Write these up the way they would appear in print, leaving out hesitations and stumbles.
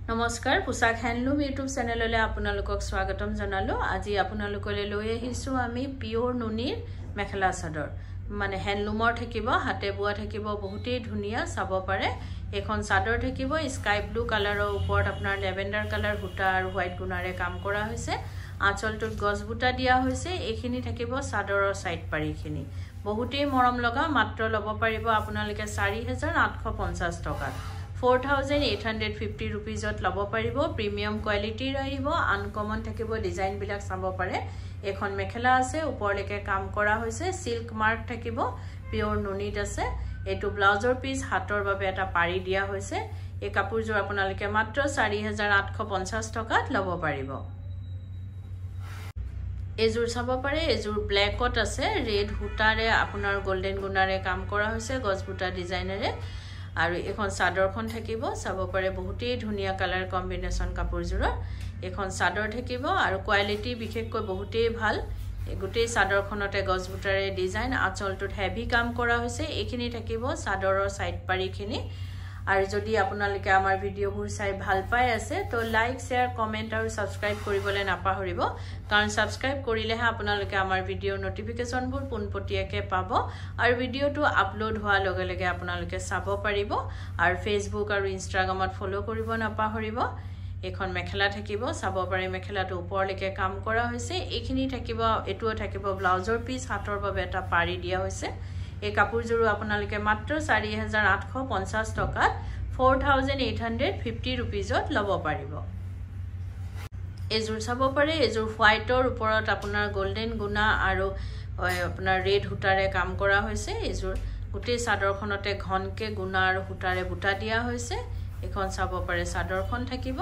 নমস্কাৰ পোছাক handloom YouTube চেনেললৈ আপোনালোকক স্বাগতম জনালো আজি আপোনালোকলৈ লৈ আহিছো আমি পিওৰ নুনিৰ মেখেলা চাদৰ মানে হ্যান্ডলুমৰ থাকিব হাতে বোৱা থাকিব বহুতেই ধুনিয়া চাব পাৰে এখন চাদৰ থাকিব স্কাই ব্লু কালাৰৰ ওপৰত আপোনাৰ লেভেন্ডাৰ কালাৰ হুটা আৰু হোৱাইট গুণাৰে কাম কৰা হৈছে আঁচলটোত গছ বুটা দিয়া হৈছে এইখিনি থাকিব চাদৰৰ সাইড পাৰিখিনি বহুতেই মৰম লগা মাত্ৰ লব পাৰিব আপোনালোকে 4850 টকা 4850 rupeesত লব পাৰিব প্ৰিমিয়াম কোৱালিটিৰ আহিব আনকমন থাকিব ডিজাইন বিলাক চাব পাৰে এখন মেখেলা আছে ওপৰলৈকে কাম কৰা হৈছে সিল্ক মাৰ্ক থাকিব পিওৰ নুনিত আছে এটো ব্লাউজৰ পিস হাতৰ বাবে এটা পাৰি দিয়া হৈছে এই কাপোৰযোৰ আপোনালোকে মাত্ৰ 4850 টকাত লব পাৰিব এজুৰ চাব পাৰে এজুৰ ব্ল্যাকত আছে ৰেড হুটাৰে আপোনাৰ গোল্ডেন গুণাৰে কাম কৰা হৈছে গছ বুটা ডিজাইনেৰে আৰু এখন চাদৰখন থাকিব চাব পাৰে বহুতেই ধুনিয়া কালাৰ কম্বিনেশন কাপোৰজোৰৰ এখন চাদৰ থাকিব আৰু কোৱালিটি বিশেষকৈ বহুতেই ভাল গুটেই চাদৰখনতে গছ বুটাৰে ডিজাইন আঁচলটোত হেভি কাম কৰা হৈছে এইখিনি থাকিব চাদৰৰ সাইড পাৰিখিনি আৰু যদি আপোনালোকে আমাৰ ভিডিওবোৰ চাই ভাল পাই আছে তো লাইক শেয়াৰ কমেন্ট আৰু সাবস্ক্ৰাইব কৰিবলৈ নাপাহৰিব কাৰণ সাবস্ক্ৰাইব কৰিলেহে আপোনালোকে আমাৰ ভিডিও নটিফিকেশনবোৰ পোনপটীয়াকৈ পাব আৰু ভিডিওটো আপলোড হোৱাৰ লগে লগে আপোনালোকে চাব পাৰিব আৰু ফেসবুক আৰু ইনষ্টাগ্ৰামত ফলো কৰিব নাপাহৰিব এখন মেখেলা থাকিব চাব পাৰে মেখেলাটো ওপৰলৈকে কাম কৰা হৈছে এইখিনি থাকিব এটোও থাকিব ব্লাউজৰ পিস হাতৰ বাবে এটা পাৰি দিয়া হৈছে এই কাপোৰজোৰো আপোনালোকে মাত্ৰ 4850 টকাত 4850 rupeesত লব পাৰিব এজুৰ চাব পাৰে এজুৰ হোৱাইটৰ ওপৰত আপোনাৰ গোল্ডেন গুণা আৰু আপোনাৰ ৰেড হুটাৰে কাম কৰা হৈছে এজুৰ গুটেই চাদৰখনতে ঘনকে গুণা আৰু হুটাৰে বুটা দিয়া হৈছে এখন চাব পাৰে চাদৰখন থাকিব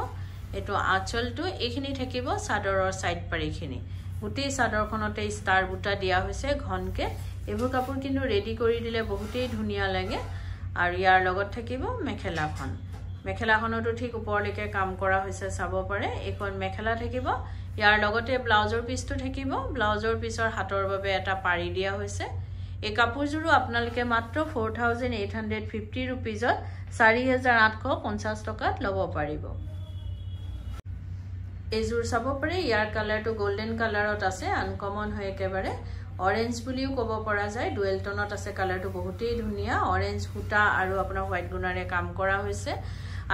এটো আঁচলটো এইখিনি থাকিব চাদৰৰ সাইড পাৰিখিনি গুটেই চাদৰখনতে ষ্টাৰ বুটা দিয়া হৈছে ঘনকে এবোৰ কাপোৰ কিন্তু ৰেডি কৰি দিলে বহুতেই ধুনিয়া লাগে আৰু ইয়াৰ লগত থাকিব মেখেলাখনটো ঠিক ওপৰলৈকে কাম কৰা হৈছে চাব পাৰে এখন মেখেলা থাকিব ইয়াৰ লগতে ব্লাউজৰ পিসটো থাকিব ব্লাউজৰ পিসৰ হাতৰ বাবে এটা পাৰি দিয়া হৈছে এই কাপোৰজোৰো আপোনালোকে মাত্ৰ 4850 rupeesত 4850 টকাত লব পাৰিব এজুৰ চাব পাৰে ইয়াৰ কালাৰটো গোল্ডেন কালাৰত আছে আনকমন হয় একেবাৰে অৰেঞ্জ বুলিও কব পৰা যায় ডুৱেল টোনত আছে কালাৰটো বহুতেই ধুনিয়া অৰেঞ্জ হুটা আৰু আপোনাৰ হোৱাইট গুণাৰে কাম কৰা হৈছে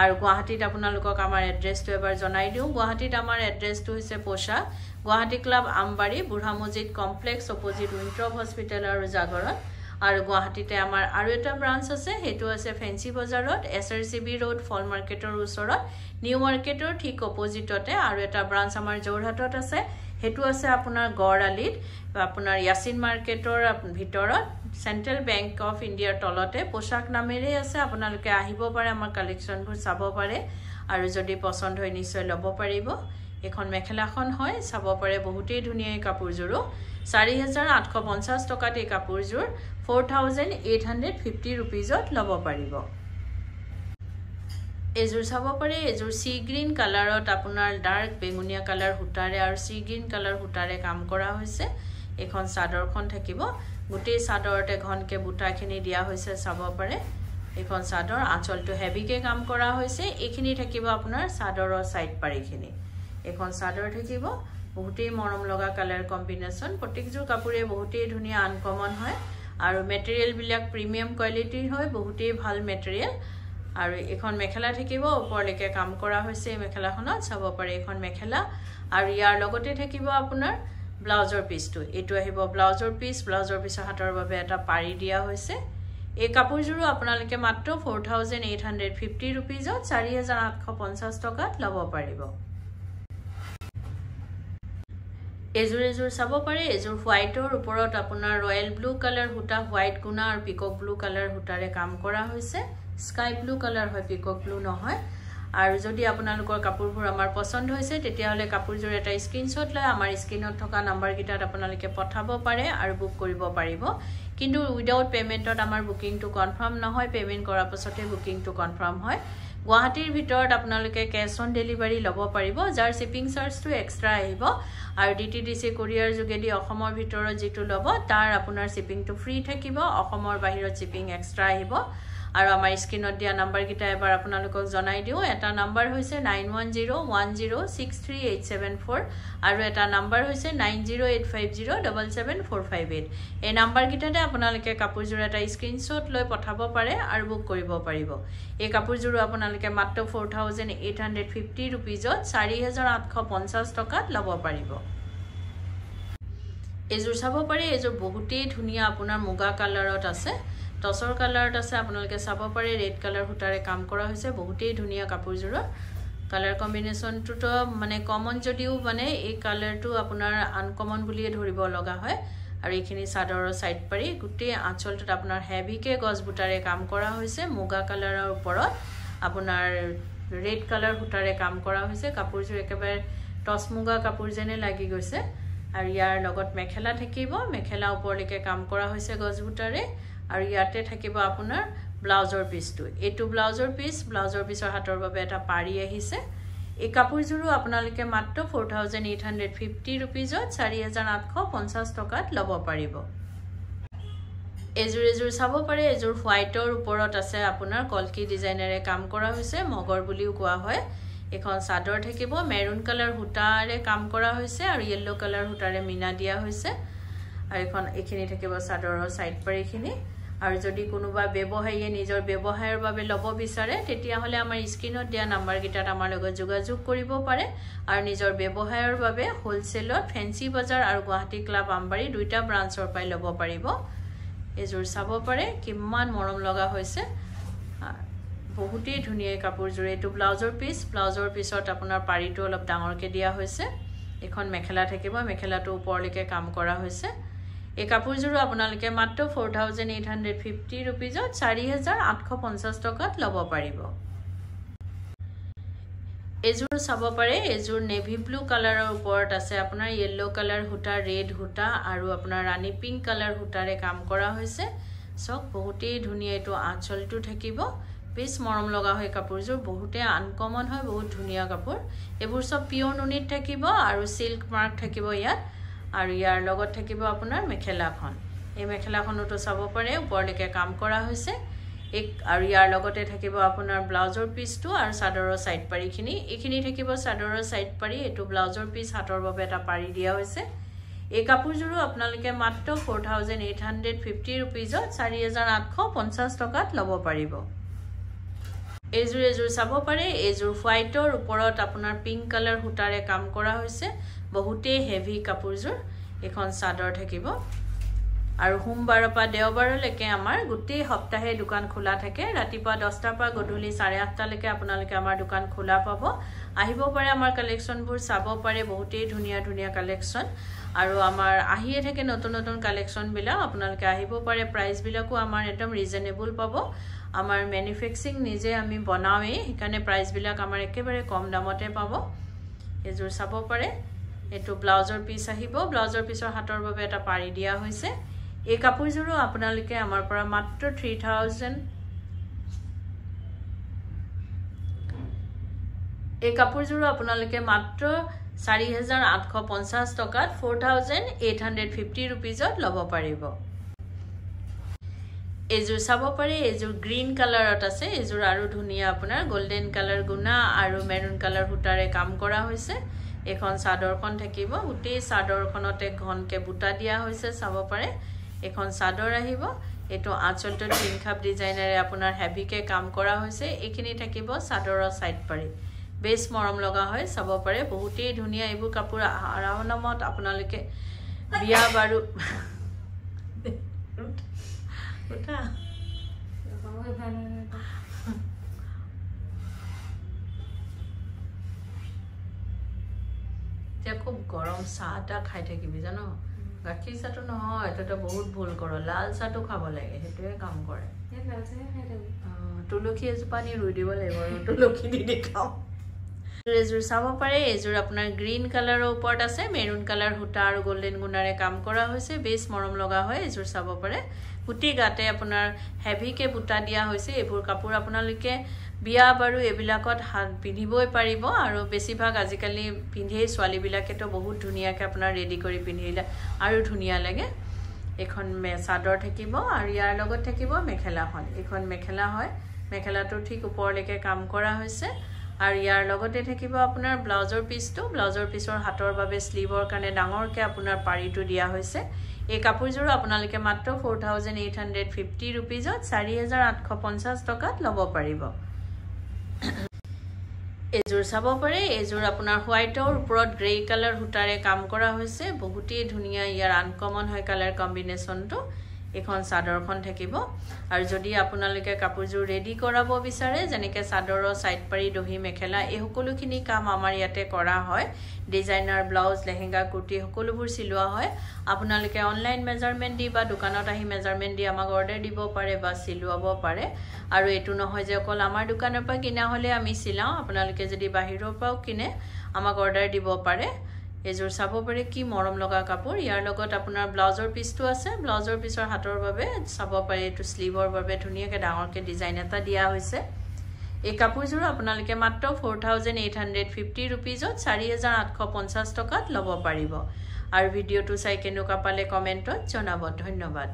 আৰু গুৱাহাটীত আপোনালোকক আমাৰ এড্ৰেছটো এবাৰ জনাই দিও গুৱাহাটীত আমাৰ এড্ৰেছটো হৈছে পোশাক গুৱাহাটী ক্লাব আমবাৰী বুঢ়া মছজিদ কমপ্লেক্স অপোজিট উইন্ট্ৰপ হস্পিটেল আৰু জাগৰণ আৰু গুৱাহাটীতে আমাৰ আৰু এটা ব্ৰাঞ্চ আছে হেতু আছে ফেন্সি বজাৰত এছআৰসিবি ৰোড ফল মাৰ্কেটৰ ওচৰত নিউ মাৰ্কেটৰ ঠিক অপোজিটতে আৰু এটা ব্ৰাঞ্চ আমাৰ জোৰহাটত আছে হেতু আছে আপোনাৰ গড়আলিত আপোনাৰ ইয়াসিন মাৰ্কেটৰ ভিতৰত সেন্ট্ৰেল বেংক অফ ইণ্ডিয়াৰ তলতে পোশাক নামেৰে আছে আপোনালোকে আহিব পাৰে আমাৰ কালেকচনবোৰ চাব পাৰে আৰু যদি পছন্দ হয় নিশ্চয় লব পাৰিব এখন মেখেলাখন হয় চাব পাৰে বহুতেই ধুনিয়া এই কাপোৰজোৰো 4850 টকাত এই কাপোৰজোৰ 4850 rupeesত লব পাৰিব এজুৰ চাব পাৰে এজুৰ সি গ্ৰীন কালাৰত আপোনাৰ ডাৰ্ক বেঙুনীয়া কালাৰ হুটাৰে আৰু সি গ্ৰীন কালাৰ হুটাৰে কাম কৰা হৈছে এখন চাদৰখন থাকিব গুটেই চাদৰতে ঘনকে বুটাখিনি দিয়া হৈছে চাব পাৰে এখন চাদৰ আঁচলটো হেভিকে কাম কৰা হৈছে এইখিনি থাকিব আপোনাৰ চাদৰৰ সাইড পাৰিখিনি এখন চাদৰ থাকিব বহুতেই মৰম লগা কালাৰ কম্বিনেশন প্ৰত্যেকজোৰ কাপোৰে বহুতেই ধুনিয়া আনকমন হয় আৰু মেটেৰিয়েল বিলাক প্ৰিমিয়াম কোৱালিটিৰ হয় বহুতেই ভাল মেটেৰিয়েল আৰু এখন মেখেলা থাকিব ওপৰলৈকে কাম কৰা হৈছে মেখেলাখনত চাব পাৰে এখন মেখেলা আৰু ইয়াৰ লগতে থাকিব আপোনাৰ ব্লাউজৰ পিসটো এটো আহিব ব্লাউজৰ পিসৰ হাতৰ বাবে এটা পাৰি দিয়া হৈছে এই কাপোৰজোৰো আপোনালোকে মাত্ৰ 4850 rupeesত 4850 টকাত লব পাৰিব এজুৰ চাব পাৰে এজুৰ হোৱাইটৰ ওপৰত আপোনাৰ ৰয়েল ব্লু কালাৰ হুটা হোৱাইট গুণা আৰু পিকক ব্লু কালাৰ হুটাৰে কাম কৰা হৈছে স্কাই ব্লু কালাৰ হয় পিকক ব্লু নহয় আৰু যদি আপোনালোকৰ কাপোৰবোৰ আমাৰ পছন্দ হৈছে তেতিয়া হলে কাপোৰজোৰ এটা স্ক্ৰিনশ্বট লৈ আমাৰ স্ক্ৰিনত থকা নাম্বাৰ গিটাত আপোনালোকে পঠাব পাৰে আৰু বুক কৰিব পাৰিব কিন্তু উইদাউট পেমেন্টত আমাৰ বুকিংটো কনফাৰ্ম নহয় পেমেন্ট কৰাৰ পাছতে বুকিংটো কনফাৰ্ম হয় গুৱাহাটীৰ ভিতৰত আপোনালোকে ক্যাশ অন ডেলিভাৰী লব পাৰিব যাৰ শিপিং চাৰ্জটো এক্সট্ৰা আহিব আৰু ডিটিডিসি কোৰিয়াৰ যোগেদি অসমৰ ভিতৰত যেটো লব তাৰ আপোনাৰ শিপিংটো ফ্ৰী থাকিব অসমৰ বাহিৰত শিপিং এক্সট্ৰা আহিব আৰু আমাৰ স্ক্ৰিনত দিয়া নাম্বাৰ কিটা এবাৰ আপোনালোকক জনাই দিও এটা নাম্বাৰ হৈছে 9101063874 আৰু এটা নাম্বাৰ হৈছে 9085077458 এই নাম্বাৰ কিটাতে আপোনালোকে কাপোৰজোৰ এটা স্ক্ৰিনশ্বট লৈ পঠাব পাৰে আৰু বুক কৰিব পাৰিব এই কাপোৰজোৰ আপোনালোকে মাত্ৰ 4850 रुपीजত 4850 টকাত লব পাৰিব এজোৰ চাব পাৰে এজোৰ বহুতেই ধুনিয়া আপোনাৰ মুগা কালাৰত আছে টসৰ কালাৰত আছে আপোনালোকে চাব পাৰে ৰেড কালাৰ হুটাৰে কাম কৰা হৈছে বহুতেই ধুনিয়া কাপোৰজোৰ কালাৰ কম্বিনেশনটো তো মানে কমন যদিও মানে এই কালাৰটো আপোনাৰ আনকমন বুলিয়ে ধৰিব লগা হয় আৰু এইখিনি সাদৰৰ সাইড পাৰি গুটেই আঁচলটোত আপোনাৰ হেভিকে গছ বুটাৰে কাম কৰা হৈছে মুগা কালাৰৰ ওপৰত আপোনাৰ ৰেড কালাৰ হুটাৰে কাম কৰা হৈছে কাপোৰজোৰ একেবাৰে টস মুগা কাপোৰ যেনে লাগি গৈছে আৰু ইয়াৰ লগত মেখেলা থাকিব মেখেলা ওপৰলৈকে কাম কৰা হৈছে গছ বুটাৰে আৰু ইয়াতে থাকিব আপোনাৰ ব্লাউজৰ পিসটো এটো ব্লাউজৰ পিসৰ হাতৰ বাবে এটা পাৰি আহিছে এই কাপোৰজোৰো আপোনালোকে মাত্ৰ 4850 रुपीजত 4850 টকাত লব পাৰিব এজোৰ চাব পাৰে এজোৰ হোৱাইটৰ ওপৰত আছে আপোনাৰ কলকি ডিজাইনেৰে কাম কৰা হৈছে মগৰ বুলিও কোৱা হয় এখন সাদৰ থাকিব মেৰুন কালাৰ হুটাৰে কাম কৰা হৈছে আৰু ইয়েলো কালাৰ হুটাৰে মিনা দিয়া হৈছে আৰু এখন এখিনি থাকিব সাদৰৰ সাইড পাৰিখিনি আৰু যদি কোনোবা ব্যৱহাৰীয়ে নিজৰ ব্যৱহাৰৰ বাবে লব বিচাৰে তেতিয়া হলে আমাৰ স্ক্ৰিনত দিয়া নাম্বাৰ কিটাত আমাৰ লগত যোগাযোগ কৰিব পাৰে আৰু নিজৰ ব্যৱহাৰৰ বাবে হোলসেলত ফেন্সি বজাৰ আৰু গুৱাহাটী ক্লাব আমবাৰী দুইটা ব্ৰাঞ্চৰ পাই লব পাৰিব এজোৰ চাব পাৰে কিমান মৰম লগা হৈছে বহুতেই ধুনিয়া কাপোৰজোৰ এটো ব্লাউজৰ পিছত আপোনাৰ পাৰিটো অলপ ডাঙৰকে দিয়া হৈছে এখন মেখেলা থাকিব মেখেলাটো ওপৰলৈকে কাম কৰা হৈছে এই কাপোৰজোৰো আপোনালোকে মাত্ৰ 4850 रुपीजত 4850 টকাত লব পাৰিব এজোৰ চাব পাৰে এজোৰ নেভি ব্লু কালাৰৰ ওপৰত আছে আপোনাৰ ইয়েলো কালাৰ হুটা ৰেড হুটা আৰু আপোনাৰ ৰানী পিংক কালাৰ হুটাৰে কাম কৰা হৈছে সব বহুতেই ধুনিয়া এটো আঁচলটো থাকিব বেছ মৰম লগা হয় কাপোৰজোৰ বহুতে আনকমন হয় বহুত ধুনিয়া কাপোৰ এবোৰ সব পিওৰ নুনিত থাকিব আৰু সিল্ক মাৰ্ক থাকিব ইয়াত আৰু ইয়াৰ লগত থাকিব আপোনাৰ মেখেলাখন এই মেখেলাখনটো চাব পাৰে ওপৰলৈকে কাম কৰা হৈছে এক আৰু ইয়াৰ লগতে থাকিব আপোনাৰ ব্লাউজৰ পিসটো আৰু সাদৰৰ সাইড পাৰিখিনি এখিনি থাকিব সাদৰৰ সাইড পাৰি এটো ব্লাউজৰ পিস হাতৰ বাবে এটা পাৰি দিয়া হৈছে এই কাপোৰজোৰো আপোনালোকে মাত্ৰ 4850 रुपीजত 4850 টকাত লব পাৰিব এজোৰ চাব পাৰে এজোৰ হোৱাইটৰ ওপৰত আপোনাৰ পিংক কালাৰ হুটাৰে কাম কৰা হৈছে বহুতেই হেভি কাপোৰজোৰ এখন সাদৰ থাকিব আৰু সোমবাৰৰ পৰা দেওবাৰলৈকে আমাৰ গোটেই সপ্তাহে দোকান খোলা থাকে ৰাতিপুৱা 10টাৰ পৰা গধূলি 8:30 লৈকে আপোনালোকে আমাৰ দোকান খোলা পাব আহিব পাৰে আমাৰ কালেকচনবোৰ চাব পাৰে বহুতেই ধুনিয়া কালেকচন আৰু আমাৰ আহিয়ে থাকে নতুন কালেকচন বিলাক আপোনালোকে আহিব পাৰে প্ৰাইস বিলাকো আমাৰ একদম ৰিজনেবল পাব আমাৰ ম্যানুফ্যাকচাৰিং নিজে আমি বনাওয়ে এখানে প্ৰাইস বিলাক আমাৰ একেবাৰে কম দামতে পাব এজোৰ চাব পাৰে এটো ব্লাউজৰ পিস আহিব ব্লাউজৰ পিসৰ হাতৰ বাবে এটা পাৰি দিয়া হৈছে এই কাপোৰজোৰো আপোনালোকে আমাৰ পৰা মাত্ৰ 3000 এই কাপোৰজোৰো আপোনালোকে মাত্ৰ 4850 টকাত 4850 रुपीजত লব পাৰিব এজোৰ চাব পাৰে এজোৰ গ্ৰীন কালাৰত আছে এজোৰ আৰু ধুনিয়া আপোনাৰ গোল্ডেন কালাৰ গুনা আৰু মেৰুন কালাৰ হুটাৰে কাম কৰা হৈছে এখন সাদৰখন থাকিব উটেই সাদৰখনতে ঘনকে বুটা দিয়া হৈছে চাব পাৰে এখন সাদৰ আহিব এটো আঁচলটো তিনখাপ ডিজাইনেৰে আপোনাৰ হেভিকে কাম কৰা হৈছে এখিনি থাকিব সাদৰৰ সাইড পাৰি বেছ মৰম লগা হয় চাব পাৰে বহুতেই ধুনিয়া এইবোৰ কাপোৰ আৰামত আপোনালোকে বিয়া বাৰু উঠা খুব গৰম চাহটা খাই থাকিবি জানো গাখীৰ চাহটো নহয় এটো বহুত ভুল কৰ লাল চাহটো খাব লাগে হেতুৱে কাম কৰে তুলসী এজোপা নি ৰুই দিব লাগিব তুলসী দি খাও এজোৰ চাব পাৰে এজোৰ আপোনাৰ গ্ৰীন কালাৰৰ ওপৰত আছে মেৰুন কালাৰ হুটা আৰু গোল্ডেন গুণাৰে কাম কৰা হৈছে বেছ মৰম লগা হয় এজোৰ চাব পাৰে পুটি গাতে আপোনাৰ হেভিকে বুটা দিয়া হৈছে এবোৰ কাপোৰ আপোনালোকে বিয়া বাৰু এবিলাকত হাত পিন্ধিবই পাৰিব আৰু বেছিভাগ আজিকালি পিন্ধে ছোৱালী বিলাকে তো বহুত ধুনিয়াকে আপোনাৰ ৰেডি কৰি পিন্ধিলে আৰু ধুনিয়া লাগে এখন চাদৰ থাকিব আৰু ইয়াৰ লগত থাকিব মেখেলাখন এখন মেখেলা হয় মেখেলাটো ঠিক ওপৰলৈকে কাম কৰা হৈছে আৰু ইয়াৰ লগতে থাকিব আপোনাৰ ব্লাউজৰ পিছৰ হাতৰ বাবে স্লিভৰ কাৰণে ডাঙৰকৈ আপোনাৰ পাৰিটো দিয়া হৈছে এই কাপোৰযোৰ আপোনালোকে মাত্ৰ 4850 रुपीजত 4850 টকাত ল'ব পাৰিব এজোৰ চাব পাৰে এজোৰ আপোনাৰ হোৱাইটৰ ওপৰত গ্ৰে কালাৰ হুটাৰে কাম কৰা হৈছে বহুতেই ধুনীয়া ইয়াৰ আনকমন হয় কালাৰ কম্বিনেশনটো এখন চাদৰখন থাকিব আৰু যদি আপোনালোকে কাপোৰযোৰ ৰেডি কৰাব বিচাৰে যেনেকৈ চাদৰৰ সাইড পাৰি দহি মেখেলা এই সকলোখিনি কাম আমাৰ ইয়াতে কৰা হয় ডিজাইনাৰ ব্লাউজ লেহেঙ্গা কুৰ্তি সকলোবোৰ সিলোৱা হয় আপোনালোকে অনলাইন মেজাৰমেন্ট দি বা দোকানত আহি মেজাৰমেন্ট দি আমাক অৰ্ডাৰ দিব পাৰে বা সিলোৱাব পাৰে আৰু এটো নহয় যে অকল আমাৰ দোকানৰ পৰা কিনা হলে আমি সিলাও আপোনালোকে যদি বাহিৰৰ পৰাও কিনে আমাক অৰ্ডাৰ দিব পাৰে এজোৰ চাব পাৰে কি মৰম লগা কাপোৰ ইয়াৰ লগত আপোনাৰ ব্লাউজৰ পিছটো আছে ব্লাউজৰ পিছৰ হাতৰ বাবে চাব পাৰে এটো স্লিভৰ বাবে ধুনীয়াকৈ ডাঙৰকৈ ডিজাইন এটা দিয়া হৈছে এই কাপোৰযোৰ আপোনালোকে মাত্ৰ 4850 रुपीजত 4850 টকাত ল'ব পাৰিব আৰু ভিডিওটো চাই কেনেকুৱা পালে কমেন্টত জনাব ধন্যবাদ